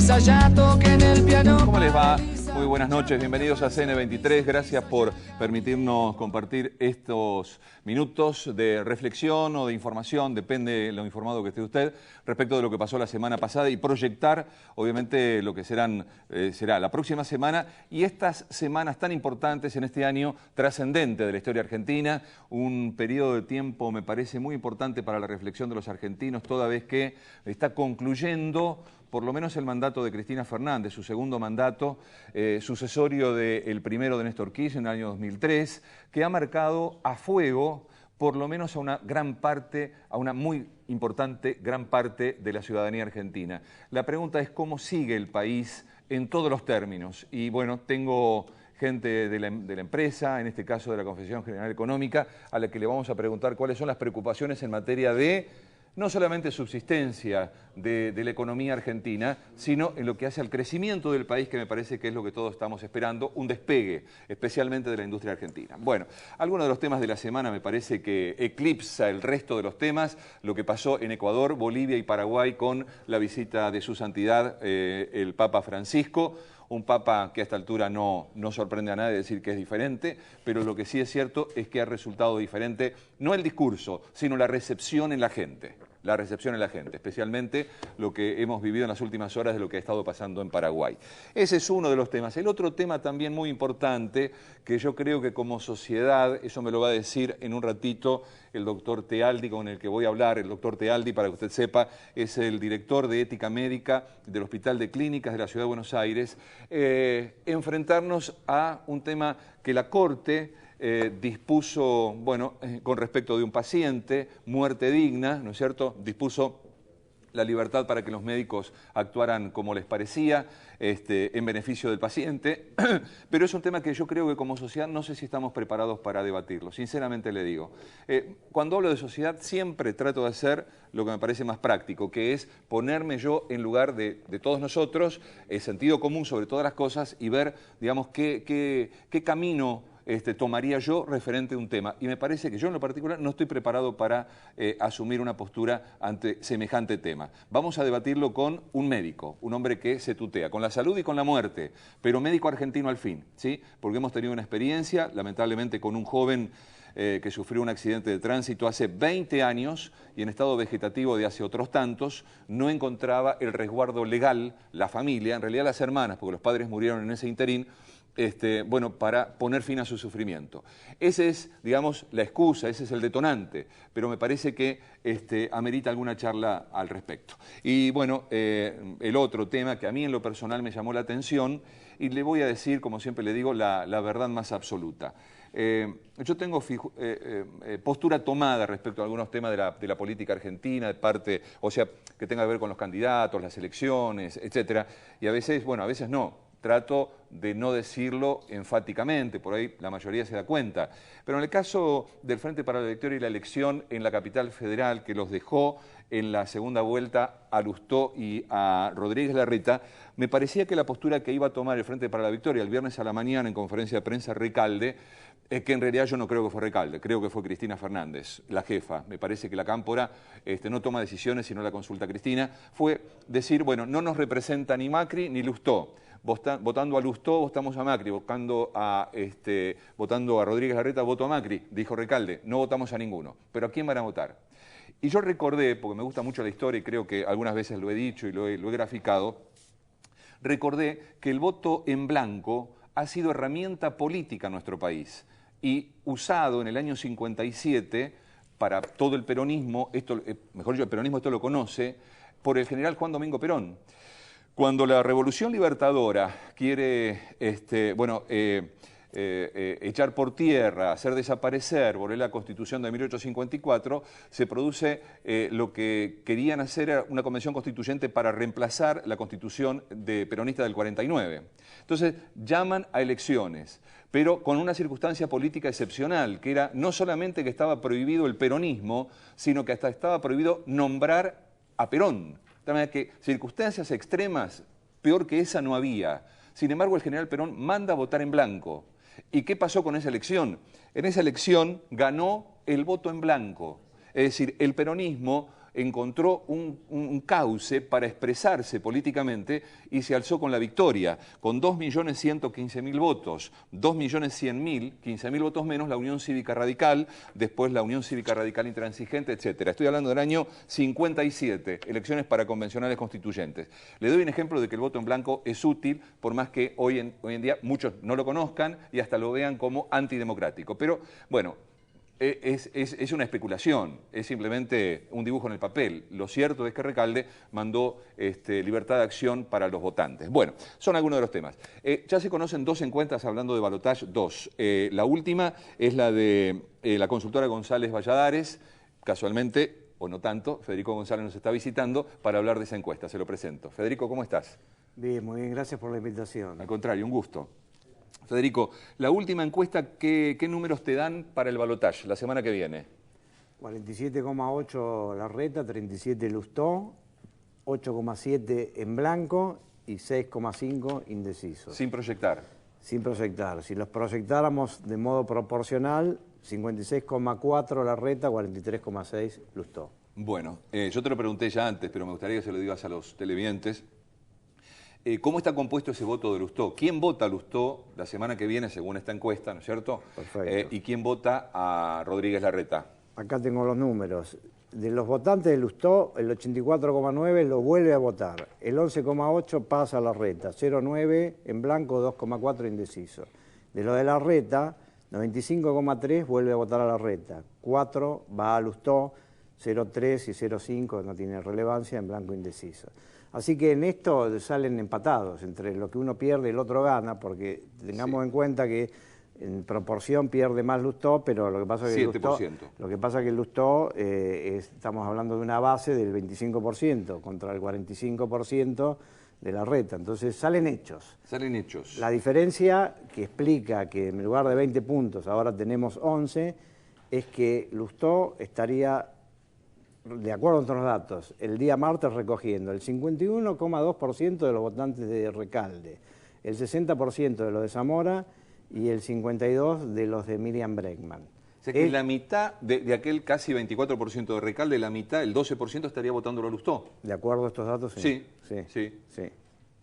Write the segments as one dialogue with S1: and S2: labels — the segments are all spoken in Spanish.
S1: brisa ya toquen el piano.
S2: ¿Cómo les va? Muy buenas noches, bienvenidos a CN23. Gracias por permitirnos compartir estos minutos de reflexión o de información, depende de lo informado que esté usted, respecto de lo que pasó la semana pasada y proyectar, obviamente, lo que será la próxima semana y estas semanas tan importantes en este año trascendente de la historia argentina, un periodo de tiempo, me parece, muy importante para la reflexión de los argentinos, toda vez que está concluyendo por lo menos el mandato de Cristina Fernández, su segundo mandato, sucesorio del primero de Néstor Kirchner en el año 2003, que ha marcado a fuego por lo menos a una gran parte, a una muy importante gran parte de la ciudadanía argentina. La pregunta es cómo sigue el país en todos los términos. Y bueno, tengo gente de la empresa, en este caso de la Confederación General Económica, a la que le vamos a preguntar cuáles son las preocupaciones en materia de no solamente subsistencia de la economía argentina, sino en lo que hace al crecimiento del país, que me parece que es lo que todos estamos esperando, un despegue, especialmente de la industria argentina. Bueno, algunos de los temas de la semana me parece que eclipsa el resto de los temas, lo que pasó en Ecuador, Bolivia y Paraguay con la visita de su santidad, el Papa Francisco. Un papa que a esta altura no sorprende a nadie decir que es diferente, pero lo que sí es cierto es que ha resultado diferente, no el discurso, sino la recepción en la gente. La recepción en la gente, especialmente lo que hemos vivido en las últimas horas de lo que ha estado pasando en Paraguay. Ese es uno de los temas. El otro tema también muy importante, que yo creo que como sociedad, eso me lo va a decir en un ratito el doctor Tealdi, con el que voy a hablar. El doctor Tealdi, para que usted sepa, es el director de Ética Médica del Hospital de Clínicas de la Ciudad de Buenos Aires. Enfrentarnos a un tema que la Corte dispuso, bueno, con respecto de un paciente, muerte digna, ¿no es cierto?, dispuso la libertad para que los médicos actuaran como les parecía, en beneficio del paciente, pero es un tema que yo creo que como sociedad no sé si estamos preparados para debatirlo, sinceramente le digo. Cuando hablo de sociedad siempre trato de hacer lo que me parece más práctico, que es ponerme yo en lugar de todos nosotros, sentido común sobre todas las cosas y ver, digamos, qué camino tomaría yo referente a un tema. Y me parece que yo en lo particular no estoy preparado para asumir una postura ante semejante tema. Vamos a debatirlo con un médico, un hombre que se tutea con la salud y con la muerte, pero médico argentino al fin, ¿sí? Porque hemos tenido una experiencia, lamentablemente, con un joven que sufrió un accidente de tránsito hace 20 años y en estado vegetativo de hace otros tantos, no encontraba el resguardo legal, la familia, en realidad las hermanas, porque los padres murieron en ese interín, bueno, para poner fin a su sufrimiento. Esa es, digamos, la excusa, ese es el detonante, pero me parece que amerita alguna charla al respecto. Y bueno, el otro tema que a mí en lo personal me llamó la atención, y le voy a decir, como siempre le digo, la verdad más absoluta. Yo tengo postura tomada respecto a algunos temas de la política argentina, de parte, o sea, que tenga que ver con los candidatos, las elecciones, etcétera, y a veces, bueno, a veces no. Trato de no decirlo enfáticamente, por ahí la mayoría se da cuenta. Pero en el caso del Frente para la Victoria y la elección en la capital federal, que los dejó en la segunda vuelta a Lustó y a Rodríguez Larreta, me parecía que la postura que iba a tomar el Frente para la Victoria el viernes a la mañana en conferencia de prensa Recalde, que en realidad yo no creo que fue Recalde, creo que fue Cristina Fernández, la jefa. Me parece que la cámpora no toma decisiones sino la consulta a Cristina, fue decir, bueno, no nos representa ni Macri ni Lustó. Votando a Lustó, votamos a Macri, votando a Rodríguez Larreta, voto a Macri, dijo Recalde, no votamos a ninguno. ¿Pero a quién van a votar? Y yo recordé, porque me gusta mucho la historia y creo que algunas veces lo he dicho y lo he graficado, recordé que el voto en blanco ha sido herramienta política en nuestro país y usado en el año 57 para todo el peronismo, mejor dicho, el peronismo esto lo conoce, por el general Juan Domingo Perón. Cuando la Revolución Libertadora quiere echar por tierra, hacer desaparecer, volver la Constitución de 1854, se produce lo que querían hacer era una convención constituyente para reemplazar la Constitución peronista del 49. Entonces llaman a elecciones, pero con una circunstancia política excepcional, que era no solamente que estaba prohibido el peronismo, sino que hasta estaba prohibido nombrar a Perón. De manera que circunstancias extremas, peor que esa no había. Sin embargo, el general Perón manda a votar en blanco. ¿Y qué pasó con esa elección? En esa elección ganó el voto en blanco. Es decir, el peronismo encontró un cauce para expresarse políticamente y se alzó con la victoria, con 2.115.000 votos, 2.100.000, 15.000 votos menos la Unión Cívica Radical, después la Unión Cívica Radical Intransigente, etcétera. Estoy hablando del año 57, elecciones para convencionales constituyentes. Le doy un ejemplo de que el voto en blanco es útil, por más que hoy en día muchos no lo conozcan y hasta lo vean como antidemocrático. Pero, bueno, es una especulación, es simplemente un dibujo en el papel. Lo cierto es que Recalde mandó libertad de acción para los votantes. Bueno, son algunos de los temas. Ya se conocen dos encuestas hablando de balotaje, dos. La última es la de la consultora González Valladares, casualmente, o no tanto, Federico González nos está visitando para hablar de esa encuesta. Se lo presento. Federico, ¿cómo estás?
S3: Bien, muy bien, gracias por la invitación.
S2: Al contrario, un gusto. Federico, la última encuesta, ¿qué números te dan para el balotaje la semana que viene?
S3: 47,8 Larreta, 37 Lustó, 8,7 en blanco y 6,5 indecisos.
S2: Sin proyectar.
S3: Sin proyectar. Si los proyectáramos de modo proporcional, 56,4 Larreta, 43,6 Lustó.
S2: Bueno, yo te lo pregunté ya antes, pero me gustaría que se lo digas a los televidentes. ¿Cómo está compuesto ese voto de Lustó? ¿Quién vota a Lustó la semana que viene, según esta encuesta, ¿no es cierto?
S3: Perfecto.
S2: ¿Y quién vota a Rodríguez Larreta?
S3: Acá tengo los números. De los votantes de Lustó, el 84,9 lo vuelve a votar. El 11,8 pasa a Larreta. 0,9 en blanco, 2,4 indeciso. De lo de Larreta, 95,3 vuelve a votar a Larreta. 4 va a Lustó, 0,3 y 0,5 no tiene relevancia, en blanco indeciso. Así que en esto salen empatados, entre lo que uno pierde y el otro gana, porque tengamos en cuenta que en proporción pierde más Lustó, pero lo que pasa es que
S2: 7%.
S3: Lustó, estamos hablando de una base del 25% contra el 45% de Larreta. Entonces salen hechos.
S2: Salen hechos.
S3: La diferencia que explica que en lugar de 20 puntos ahora tenemos 11 es que Lustó estaría, de acuerdo a otros datos, el día martes recogiendo el 51,2% de los votantes de Recalde, el 60% de los de Zamora y el 52% de los de Miriam Bregman.
S2: O sea que la mitad de aquel casi 24% de Recalde, la mitad, el 12% estaría votándolo a Lustó.
S3: De acuerdo a estos datos,
S2: sí.
S3: Sí.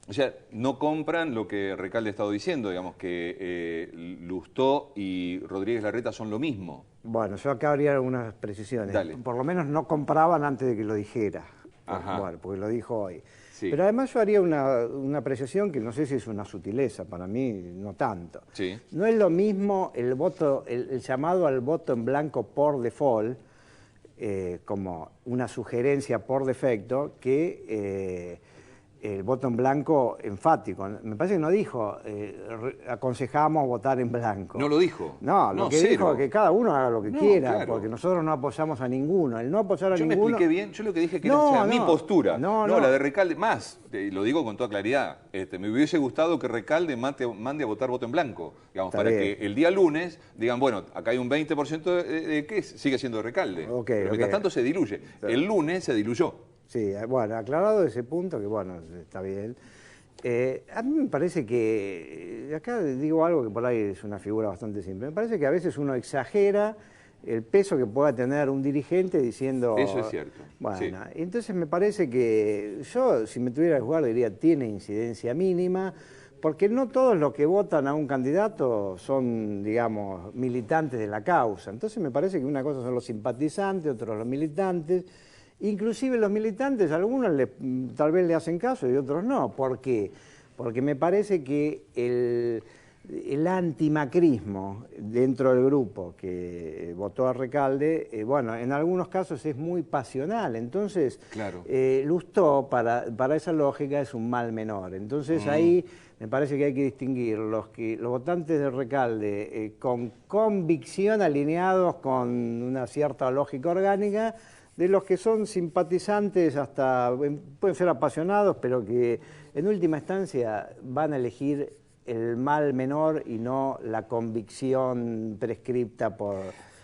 S2: O sea, no compran lo que Recalde ha estado diciendo, digamos, que Lustó y Rodríguez Larreta son lo mismo.
S3: Bueno, yo acá habría algunas precisiones.
S2: Dale.
S3: Por lo menos no compraban antes de que lo dijera.
S2: Ajá.
S3: Bueno, porque lo dijo hoy.
S2: Sí.
S3: Pero además yo haría una apreciación que no sé si es una sutileza, para mí no tanto.
S2: Sí.
S3: No es lo mismo el voto, el llamado al voto en blanco por default, como una sugerencia por defecto, que el voto en blanco enfático. Me parece que no dijo, aconsejamos votar en blanco.
S2: ¿No lo dijo?
S3: No, lo que dijo es que cada uno haga lo que quiera, claro, porque nosotros no apoyamos a ninguno. El no apoyar a ninguno...
S2: Yo me expliqué bien, yo lo que dije que era mi postura. No, la de Recalde, más, lo digo con toda claridad, me hubiese gustado que Recalde mande a votar voto en blanco, digamos, para que el día lunes digan, bueno, acá hay un 20% de que sigue siendo de Recalde. Pero mientras tanto se diluye. El lunes se diluyó.
S3: Sí, bueno, aclarado ese punto, que bueno, está bien. A mí me parece que, acá digo algo que por ahí es una figura bastante simple, me parece que a veces uno exagera el peso que pueda tener un dirigente diciendo...
S2: Eso es cierto.
S3: Bueno,
S2: sí.
S3: Entonces me parece que yo, si me tuviera que jugar, diría tiene incidencia mínima, porque no todos los que votan a un candidato son, digamos, militantes de la causa. Entonces me parece que una cosa son los simpatizantes, otros los militantes. Inclusive los militantes, algunos tal vez le hacen caso y otros no. ¿Por qué? Porque me parece que el antimacrismo dentro del grupo que votó a Recalde, bueno, en algunos casos es muy pasional. Entonces,
S2: claro.
S3: Lustó, para esa lógica, es un mal menor. Entonces ahí me parece que hay que distinguir los votantes de Recalde con convicción, alineados con una cierta lógica orgánica, de los que son simpatizantes, hasta pueden ser apasionados, pero que en última instancia van a elegir el mal menor y no la convicción prescripta por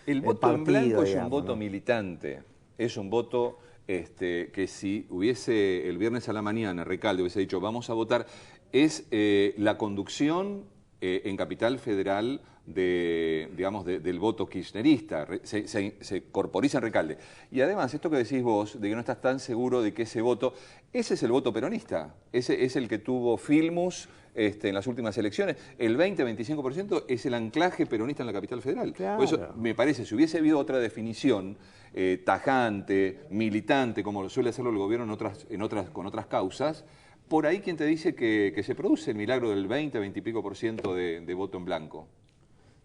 S2: el voto
S3: partido,
S2: en blanco, digamos, es un voto,
S3: ¿no?
S2: militante, es un voto que si hubiese el viernes a la mañana Recalde hubiese dicho vamos a votar, es la conducción en Capital Federal del voto kirchnerista, se corporiza en Recalde. Y además, esto que decís vos, de que no estás tan seguro de que ese voto, ese es el voto peronista, ese es el que tuvo Filmus en las últimas elecciones. El 20-25% es el anclaje peronista en la Capital Federal.
S3: Claro.
S2: Por eso, me parece, si hubiese habido otra definición tajante, militante, como lo suele hacerlo el gobierno con otras causas, por ahí quien te dice que se produce el milagro del 20 y pico por ciento de voto en blanco.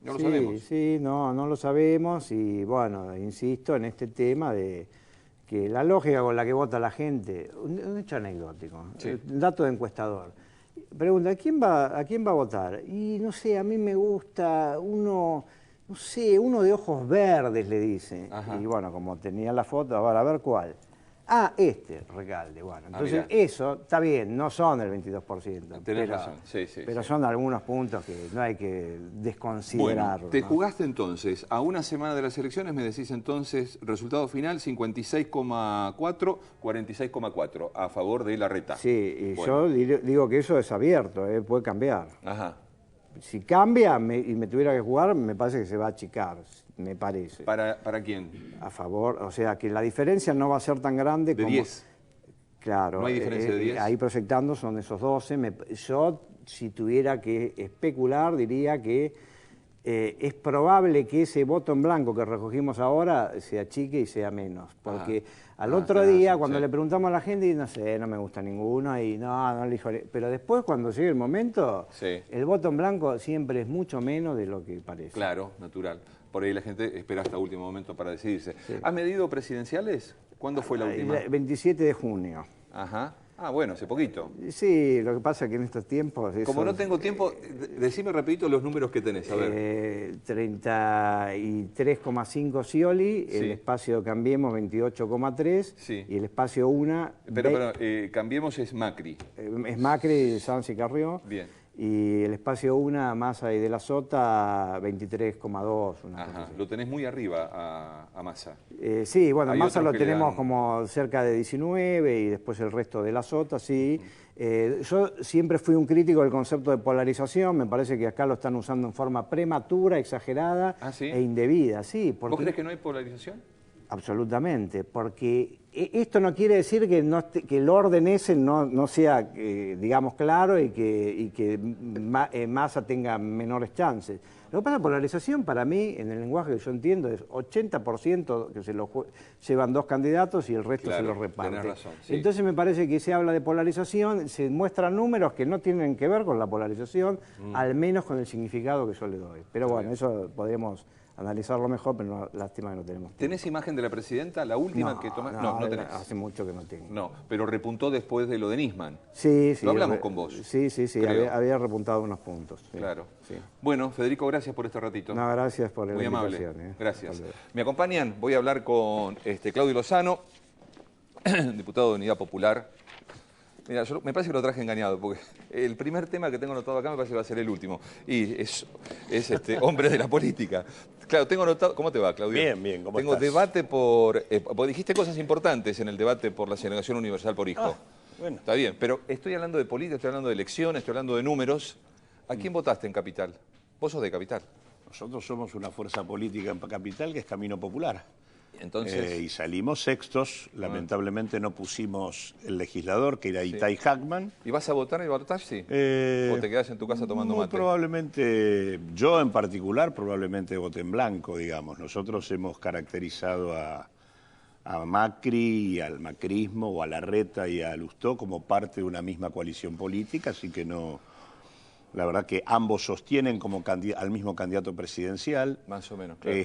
S2: No lo sabemos.
S3: Sí, no lo sabemos y bueno, insisto en este tema de que la lógica con la que vota la gente, un hecho anecdótico,
S2: Sí.
S3: dato de encuestador. Pregunta, ¿a quién va a votar? Y no sé, a mí me gusta uno, no sé, uno de ojos verdes, le dice.
S2: Ajá.
S3: Y bueno, como tenía la foto, a ver cuál. Recalde. Bueno, entonces
S2: mirá.
S3: eso está bien, no son el 22%.
S2: Tenés razón, sí.
S3: Pero son algunos puntos que no hay que desconsiderar.
S2: Bueno, te
S3: ¿no?
S2: jugaste entonces, a una semana de las elecciones, me decís entonces, resultado final, 56,4, 46,4, a favor de Larreta.
S3: Sí, y
S2: Bueno.
S3: yo digo que eso es abierto, puede cambiar.
S2: Ajá.
S3: Si cambia y me tuviera que jugar, me parece que se va a achicar, me parece.
S2: ¿Para quién?
S3: A favor, o sea, que la diferencia no va a ser tan grande
S2: De
S3: como...
S2: 10.
S3: Claro.
S2: ¿No hay diferencia de 10?
S3: Ahí proyectando son esos 12. Yo, si tuviera que especular, diría que es probable que ese voto en blanco que recogimos ahora se achique y sea menos. Porque al otro día, cuando le preguntamos a la gente, no sé, no me gusta ninguno, y no elijo. Pero después, cuando llegue el momento,
S2: Sí.
S3: el voto en blanco siempre es mucho menos de lo que parece.
S2: Claro, natural. Por ahí la gente espera hasta último momento para decidirse.
S3: Sí.
S2: ¿Has medido presidenciales? ¿Cuándo fue la última?
S3: El 27 de junio.
S2: Ajá. Ah, bueno, hace poquito.
S3: Sí, lo que pasa es que en estos tiempos...
S2: Como no tengo tiempo, decime rapidito los números que tenés, a ver.
S3: 33,5 Scioli,
S2: Sí.
S3: el espacio Cambiemos 28,3
S2: Sí.
S3: y el espacio UNA
S2: Pero, Cambiemos es Macri.
S3: es Macri, Sanz y Carrió.
S2: Bien.
S3: Y el espacio UNA, Massa y de la Sota 23,2. una cosa
S2: Ajá.
S3: así.
S2: Lo tenés muy arriba a Massa.
S3: Sí, bueno,
S2: Hay
S3: Massa
S2: otros
S3: lo
S2: que le
S3: tenemos
S2: dan-
S3: como cerca de 19 y después el resto de la Sota, sí. Yo siempre fui un crítico del concepto de polarización, me parece que acá lo están usando en forma prematura, exagerada
S2: ¿Ah, sí?
S3: e indebida, sí.
S2: ¿Vos
S3: Porque,
S2: crees que no hay polarización?
S3: absolutamente, porque esto no quiere decir que, que el orden ese no sea, digamos, claro y que Massa tenga menores chances. Lo que pasa, polarización para mí, en el lenguaje que yo entiendo, es 80% que se lo llevan dos candidatos y el resto
S2: Claro,
S3: se lo reparten.
S2: tenés razón, sí.
S3: Entonces me parece que se habla de polarización, se muestran números que no tienen que ver con la polarización, al menos con el significado que yo le doy. Pero bueno, eso podríamos analizarlo mejor, pero lástima que no tenemos tiempo.
S2: ¿Tenés imagen de la presidenta? La última que tomaste. No tenés.
S3: Hace mucho que no tengo.
S2: No, pero repuntó después de lo de Nisman.
S3: Sí.
S2: Lo hablamos con vos.
S3: Sí,
S2: creo.
S3: había repuntado unos puntos. Sí,
S2: Claro.
S3: sí.
S2: Bueno, Federico, gracias por este ratito.
S3: No, gracias por la
S2: Muy amable.
S3: invitación.
S2: Gracias.
S3: Hasta luego.
S2: Me acompañan, voy a hablar con Claudio Lozano, diputado de Unidad Popular. Mira, me parece que lo traje engañado, porque el primer tema que tengo anotado acá me parece que va a ser el último. Y es hombre de la política. Claro, tengo anotado... ¿Cómo te va, Claudio?
S4: Bien, ¿cómo
S2: Tengo
S4: estás?
S2: debate porque dijiste cosas importantes en el debate por la asignación universal por hijo.
S4: Bueno.
S2: Está bien, pero estoy hablando de política, estoy hablando de elecciones, estoy hablando de números. ¿A quién votaste en Capital? Vos sos de Capital.
S4: Nosotros somos una fuerza política en Capital que es Camino Popular.
S2: Entonces...
S4: Y salimos sextos. Lamentablemente no pusimos el legislador, que era Itay Hackman.
S2: ¿Y vas a votar y votar? Sí. ¿O te quedás en tu casa tomando
S4: Muy
S2: mate?
S4: probablemente, yo en particular, probablemente voté en blanco, digamos. Nosotros hemos caracterizado a Macri y al macrismo, o a Larreta y a Lustó como parte de una misma coalición política, así que no... La verdad que ambos sostienen como al mismo candidato presidencial.
S2: Más o menos, claro.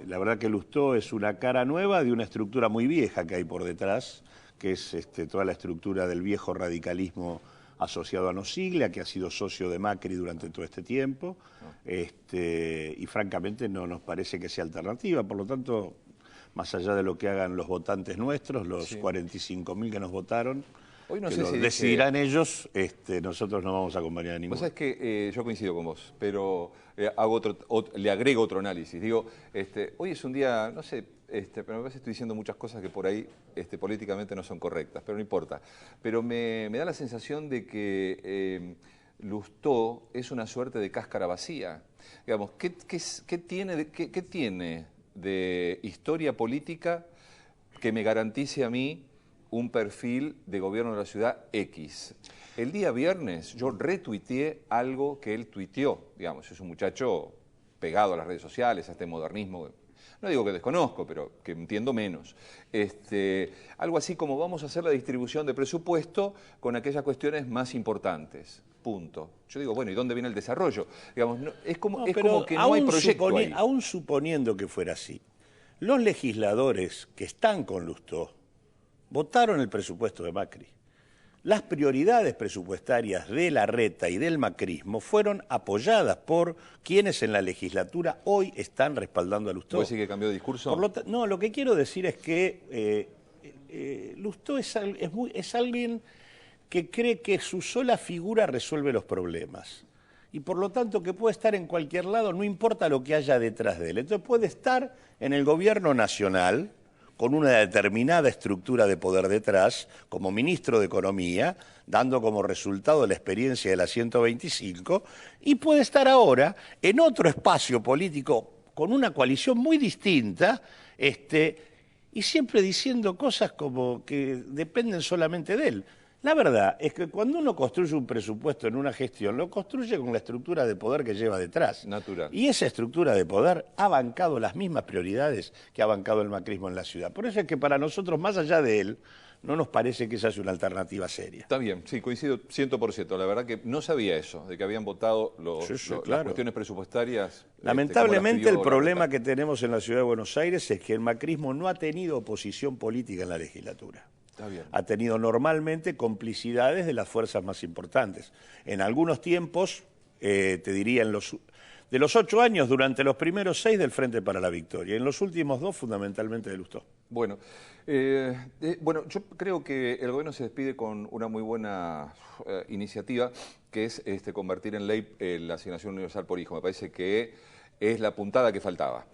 S4: La verdad que Lustó es una cara nueva de una estructura muy vieja que hay por detrás, que es toda la estructura del viejo radicalismo asociado a Nosiglia, que ha sido socio de Macri durante todo este tiempo, y francamente no nos parece que sea alternativa. Por lo tanto, más allá de lo que hagan los votantes nuestros, los 45.000 que nos votaron,
S2: Hoy no
S4: que
S2: sé
S4: lo
S2: si
S4: decidirán ellos, nosotros no vamos a acompañar a ninguno.
S2: Vos sabés que yo coincido con vos, pero le agrego otro análisis. Digo, hoy es un día, no sé, pero me parece que estoy diciendo muchas cosas que por ahí políticamente no son correctas, pero no importa. Pero me da la sensación de que Lustó es una suerte de cáscara vacía. Digamos, ¿qué tiene de historia política que me garantice a mí un perfil de gobierno de la ciudad X? El día viernes yo retuiteé algo que él tuiteó. Digamos, es un muchacho pegado a las redes sociales, a este modernismo. No digo que desconozco, pero que entiendo menos. Algo así como vamos a hacer la distribución de presupuesto con aquellas cuestiones más importantes. Punto. Yo digo, bueno, ¿y dónde viene el desarrollo? Digamos, es como que no hay proyecto ahí.
S4: Aún suponiendo que fuera así, los legisladores que están con Lustó votaron el presupuesto de Macri. Las prioridades presupuestarias de Larreta y del macrismo fueron apoyadas por quienes en la legislatura hoy están respaldando a Lustó.
S2: ¿Puede decir que cambió de discurso?
S4: No, lo que quiero decir es que Lustó es alguien que cree que su sola figura resuelve los problemas. Y por lo tanto que puede estar en cualquier lado, no importa lo que haya detrás de él. Entonces puede estar en el gobierno nacional, con una determinada estructura de poder detrás, como ministro de Economía, dando como resultado la experiencia de la 125, y puede estar ahora en otro espacio político con una coalición muy distinta, y siempre diciendo cosas como que dependen solamente de él. La verdad es que cuando uno construye un presupuesto en una gestión, lo construye con la estructura de poder que lleva detrás.
S2: Natural.
S4: Y esa estructura de poder ha bancado las mismas prioridades que ha bancado el macrismo en la ciudad. Por eso es que para nosotros, más allá de él, no nos parece que esa sea una alternativa seria.
S2: Está bien, sí, coincido 100%. La verdad que no sabía eso, de que habían votado
S4: Claro.
S2: las cuestiones presupuestarias.
S4: Lamentablemente el problema que tenemos en la ciudad de Buenos Aires es que el macrismo no ha tenido oposición política en la legislatura. Ha tenido normalmente complicidades de las fuerzas más importantes. En algunos tiempos, te diría, de los 8 años, durante los primeros 6 del Frente para la Victoria. En los últimos 2, fundamentalmente de Lustó.
S2: Bueno, yo creo que el gobierno se despide con una muy buena iniciativa, que es convertir en ley la asignación universal por hijo. Me parece que es la puntada que faltaba.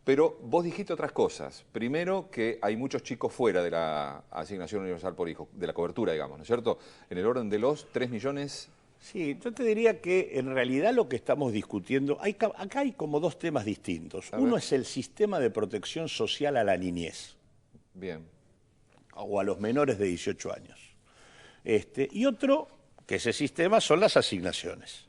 S2: Pero vos dijiste otras cosas. Primero, que hay muchos chicos fuera de la asignación universal por hijo, de la cobertura, digamos, ¿no es cierto? En el orden de los 3 millones...
S4: Sí, yo te diría que en realidad lo que estamos discutiendo, acá hay como 2 temas distintos. Uno es el sistema de protección social a la niñez.
S2: Bien.
S4: O a los menores de 18 años. Y otro, que ese sistema, son las asignaciones.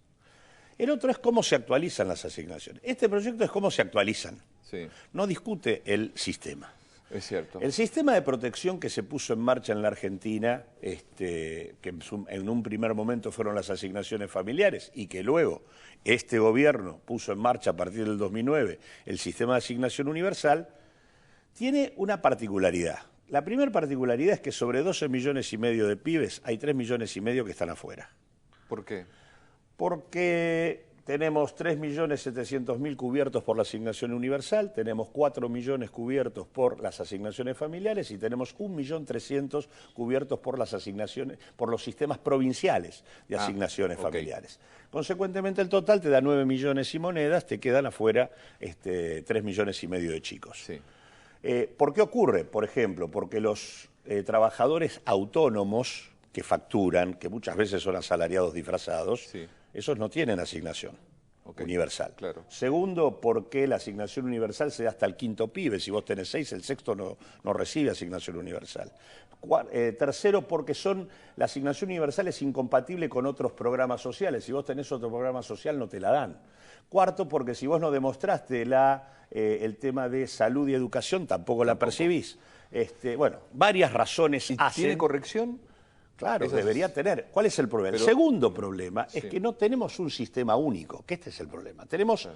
S4: El otro es cómo se actualizan las asignaciones. Este proyecto es cómo se actualizan.
S2: Sí.
S4: No discute el sistema.
S2: Es cierto.
S4: El sistema de protección que se puso en marcha en la Argentina, que en un primer momento fueron las asignaciones familiares y que luego este gobierno puso en marcha a partir del 2009 el sistema de asignación universal, tiene una particularidad. La primera particularidad es que sobre 12,5 millones de pibes hay 3,5 millones que están afuera.
S2: ¿Por qué?
S4: Porque tenemos 3.700.000 cubiertos por la asignación universal, tenemos 4 millones cubiertos por las asignaciones familiares y tenemos 1.300.000 cubiertos por las asignaciones, por los sistemas provinciales de asignaciones familiares. Consecuentemente, el total te da 9 millones y monedas, te quedan afuera 3,5 millones de chicos.
S2: Sí.
S4: ¿Por qué ocurre? Por ejemplo, porque los trabajadores autónomos que facturan, que muchas veces son asalariados disfrazados,
S2: sí,
S4: esos no tienen asignación universal.
S2: Claro.
S4: Segundo, porque la asignación universal se da hasta el 5.º pibe. Si vos tenés 6, el 6.º no recibe asignación universal. Tercero, porque la asignación universal es incompatible con otros programas sociales. Si vos tenés otro programa social, no te la dan. Cuarto, porque si vos no demostraste el tema de salud y educación, tampoco la percibís. Bueno, varias razones hacen.
S2: ¿Tiene corrección?
S4: Claro, debería tener. ¿Cuál es el problema? El segundo problema es que no tenemos un sistema único, que este es el problema. Tenemos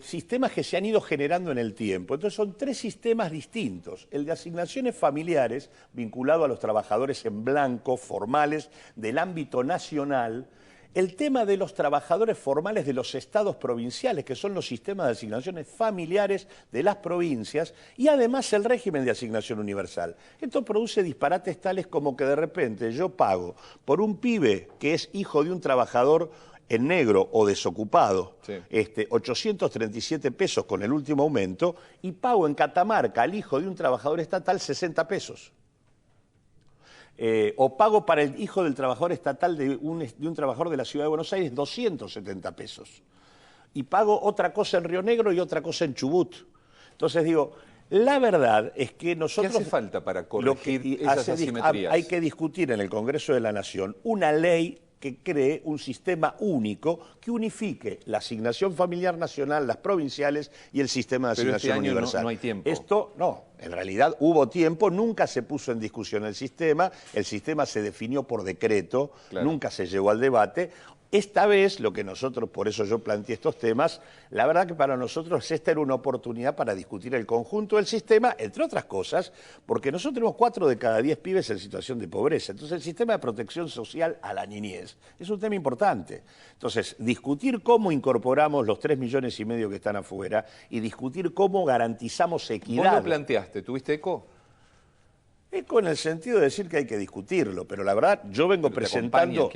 S4: sistemas que se han ido generando en el tiempo. Entonces son 3 sistemas distintos. El de asignaciones familiares, vinculado a los trabajadores en blanco, formales, del ámbito nacional. El tema de los trabajadores formales de los estados provinciales, que son los sistemas de asignaciones familiares de las provincias, y además el régimen de asignación universal. Esto produce disparates tales como que de repente yo pago por un pibe que es hijo de un trabajador en negro o desocupado, 837 pesos con el último aumento, y pago en Catamarca al hijo de un trabajador estatal 60 pesos. o pago para el hijo del trabajador estatal de un trabajador de la Ciudad de Buenos Aires 270 pesos. Y pago otra cosa en Río Negro y otra cosa en Chubut. Entonces digo, la verdad es que nosotros...
S2: ¿Qué hace falta para corregir esas asimetrías?
S4: Hay que discutir en el Congreso de la Nación una ley que cree un sistema único que unifique la asignación familiar nacional, las provinciales y el sistema de asignación universal.
S2: No hay tiempo.
S4: Esto no, en realidad hubo tiempo, nunca se puso en discusión el sistema se definió por decreto,
S2: claro,
S4: nunca se llegó al debate. Esta vez, lo que nosotros, por eso yo planteé estos temas, la verdad que para nosotros esta era una oportunidad para discutir el conjunto del sistema, entre otras cosas, porque nosotros tenemos 4 de cada 10 pibes en situación de pobreza. Entonces el sistema de protección social a la niñez es un tema importante. Entonces, discutir cómo incorporamos los 3,5 millones que están afuera y discutir cómo garantizamos equidad.
S2: ¿Vos lo planteaste? ¿Tuviste eco?
S4: Eco en el sentido de decir que hay que discutirlo, pero la verdad yo vengo presentando,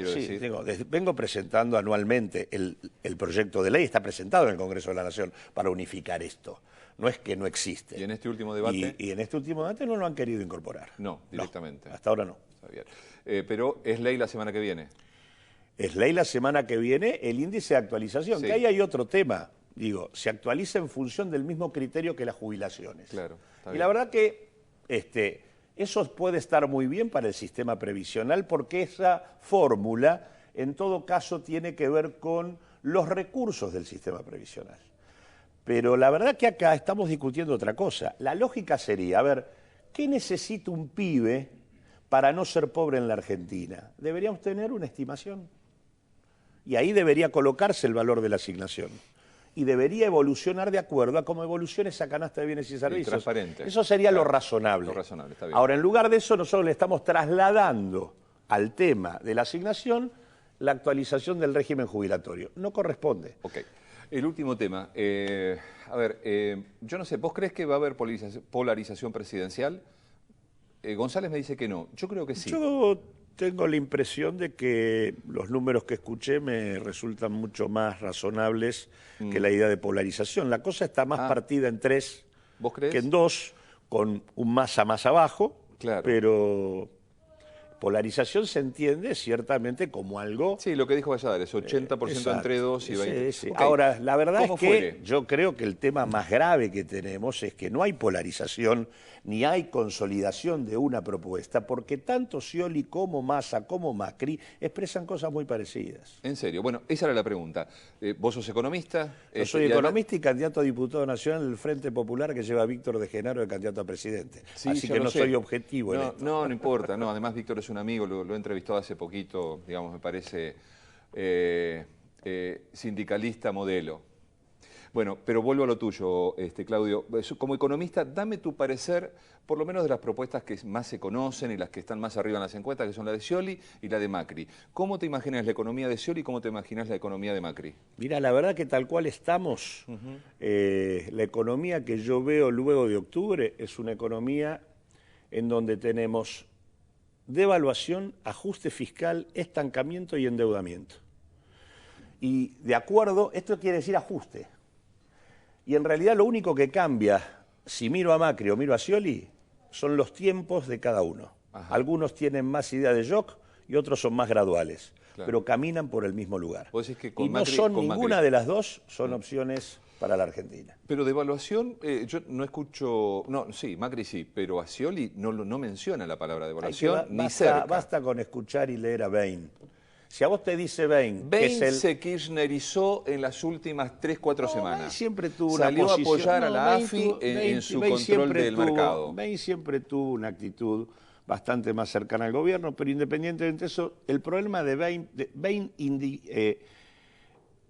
S4: vengo presentando anualmente el proyecto de ley, está presentado en el Congreso de la Nación para unificar esto. No es que no existe.
S2: ¿Y en este último debate?
S4: Y en este último debate no lo han querido incorporar.
S2: No, directamente.
S4: No, hasta ahora no.
S2: Está bien. Pero es ley la semana que viene.
S4: Es ley la semana que viene el índice de actualización,
S2: Sí.
S4: que ahí hay otro tema. Digo, se actualiza en función del mismo criterio que las jubilaciones.
S2: Claro, está
S4: y
S2: bien.
S4: la verdad que eso puede estar muy bien para el sistema previsional porque esa fórmula, en todo caso, tiene que ver con los recursos del sistema previsional. Pero la verdad que acá estamos discutiendo otra cosa. La lógica sería, a ver, ¿qué necesita un pibe para no ser pobre en la Argentina? Deberíamos tener una estimación. Y ahí debería colocarse el valor de la asignación. Y debería evolucionar de acuerdo a cómo evolucione esa canasta de bienes y servicios.
S2: Transparente.
S4: Eso sería
S2: Claro,
S4: lo razonable.
S2: lo razonable, está bien.
S4: Ahora, en lugar de eso, nosotros le estamos trasladando al tema de la asignación la actualización del régimen jubilatorio. No corresponde.
S2: Ok. El último tema. Yo no sé, ¿vos crees que va a haber polarización presidencial? González me dice que no. Yo creo que sí.
S4: Yo tengo la impresión de que los números que escuché me resultan mucho más razonables que la idea de polarización. La cosa está más partida en 3
S2: ¿Vos crees?
S4: que en 2, con un Massa más abajo,
S2: Claro.
S4: pero polarización se entiende ciertamente como algo...
S2: Sí, lo que dijo Valladares, 80%
S4: Exacto.
S2: entre 2 y 20.
S4: Sí.
S2: Ok.
S4: Ahora, la verdad es
S2: ¿Cómo
S4: que
S2: fue?
S4: yo creo que el tema más grave que tenemos es que no hay polarización ni hay consolidación de una propuesta, porque tanto Scioli como Massa como Macri expresan cosas muy parecidas.
S2: En serio, bueno, esa era la pregunta. ¿Vos sos economista?
S4: Yo soy
S2: Y además-
S4: economista y candidato a diputado nacional del Frente Popular que lleva a Víctor de Genaro de candidato a presidente.
S2: Sí,
S4: Así
S2: yo
S4: que
S2: lo
S4: no
S2: sé.
S4: soy objetivo en
S2: No,
S4: esto.
S2: no importa. No, además Víctor es un amigo, lo he entrevistado hace poquito, digamos, me parece sindicalista modelo. Bueno, pero vuelvo a lo tuyo, Claudio. Como economista, dame tu parecer, por lo menos de las propuestas que más se conocen y las que están más arriba en las encuestas, que son la de Scioli y la de Macri. ¿Cómo te imaginas la economía de Scioli y cómo te imaginas la economía de Macri?
S4: Mira, la verdad que tal cual estamos, la economía que yo veo luego de octubre es una economía en donde tenemos devaluación, ajuste fiscal, estancamiento y endeudamiento. Y de acuerdo, esto quiere decir ajuste. Y en realidad lo único que cambia, si miro a Macri o miro a Scioli, son los tiempos de cada uno.
S2: Ajá.
S4: Algunos tienen más idea de shock y otros son más graduales,
S2: Claro.
S4: pero caminan por el mismo lugar.
S2: Vos decís que con
S4: Y no
S2: Macri-
S4: son
S2: con
S4: ninguna
S2: Macri-
S4: de las dos, son opciones para la Argentina.
S2: Pero devaluación, yo no escucho... No, sí, Macri sí, pero a Scioli no menciona la palabra devaluación ni cerca.
S4: Basta con escuchar y leer a Bain. Si a vos te dice Bain, que
S2: Bain
S4: es el...
S2: se kirchnerizó en las últimas 3-4
S4: No,
S2: semanas.
S4: Bain siempre tuvo una
S2: Salió
S4: posición...
S2: a apoyar a
S4: No,
S2: la
S4: Bain
S2: AFI
S4: tuvo-
S2: en su
S4: Bain
S2: control
S4: siempre
S2: del
S4: tuvo-
S2: mercado.
S4: Bain siempre tuvo una actitud bastante más cercana al gobierno, pero independientemente de eso, el problema de Bain...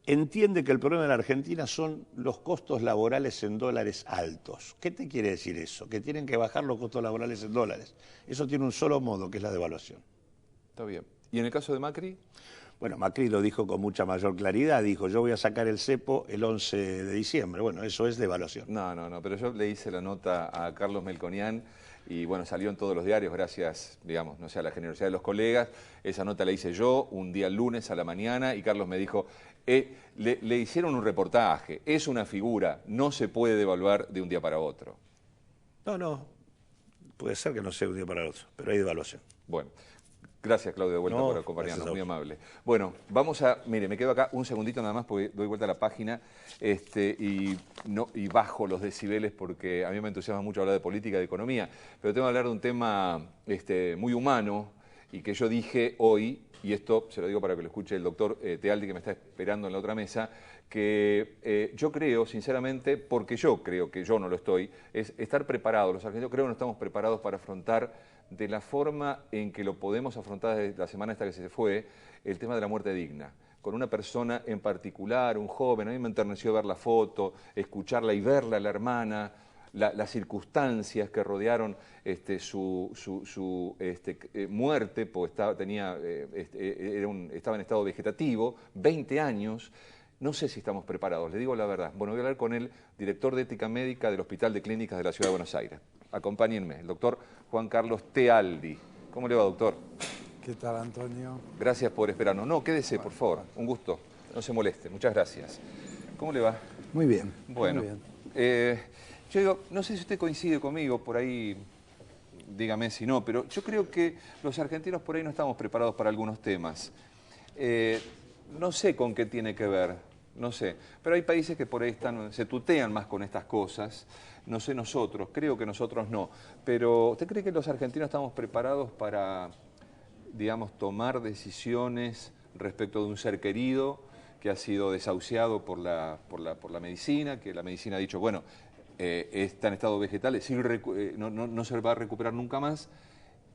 S4: entiende que el problema de la Argentina son los costos laborales en dólares altos. ¿Qué te quiere decir eso? Que tienen que bajar los costos laborales en dólares. Eso tiene un solo modo, que es la devaluación.
S2: Está bien. ¿Y en el caso de Macri?
S4: Bueno, Macri lo dijo con mucha mayor claridad, dijo, yo voy a sacar el cepo el 11 de diciembre. Bueno, eso es devaluación.
S2: No, pero yo le hice la nota a Carlos Melconian y bueno, salió en todos los diarios gracias, digamos, no sé, a la generosidad de los colegas. Esa nota la hice yo un día lunes a la mañana y Carlos me dijo, le hicieron un reportaje, es una figura, no se puede devaluar de un día para otro.
S4: No, Puede ser que no sea un día para el otro, pero hay devaluación.
S2: Bueno, gracias Claudio de vuelta por acompañarnos, muy amable. Bueno, vamos a, mire, me quedo acá un segundito nada más porque doy vuelta a la página y bajo los decibeles porque a mí me entusiasma mucho hablar de política, de economía, pero tengo que hablar de un tema muy humano y que yo dije hoy, y esto se lo digo para que lo escuche el doctor Tealdi que me está esperando en la otra mesa, que yo creo, sinceramente, porque yo creo que yo no lo estoy, es estar preparados. Los argentinos creo que no estamos preparados para afrontar de la forma en que lo podemos afrontar desde la semana esta que se fue, el tema de la muerte digna. Con una persona en particular, un joven, a mí me enterneció ver la foto, escucharla y verla a la hermana, las circunstancias que rodearon su muerte, porque estaba en estado vegetativo, 20 años. No sé si estamos preparados, le digo la verdad. Bueno, voy a hablar con el director de ética médica del Hospital de Clínicas de la Ciudad de Buenos Aires. Acompáñenme, el doctor Juan Carlos Tealdi. ¿Cómo le va, doctor?
S5: ¿Qué tal, Antonio?
S2: Gracias por esperarnos. No, quédese, por favor. Un gusto. No se moleste. Muchas gracias. ¿Cómo le va?
S5: Muy bien.
S2: Bueno,
S5: muy bien.
S2: Yo digo, no sé si usted coincide conmigo, por ahí dígame si no, pero yo creo que los argentinos por ahí no estamos preparados para algunos temas. No sé con qué tiene que ver, no sé, pero hay países que por ahí se tutean más con estas cosas, no sé nosotros, creo que nosotros no, pero ¿usted cree que los argentinos estamos preparados para, digamos, tomar decisiones respecto de un ser querido que ha sido desahuciado por la medicina, que la medicina ha dicho, bueno, está en estado vegetal, es decir, no se va a recuperar nunca más,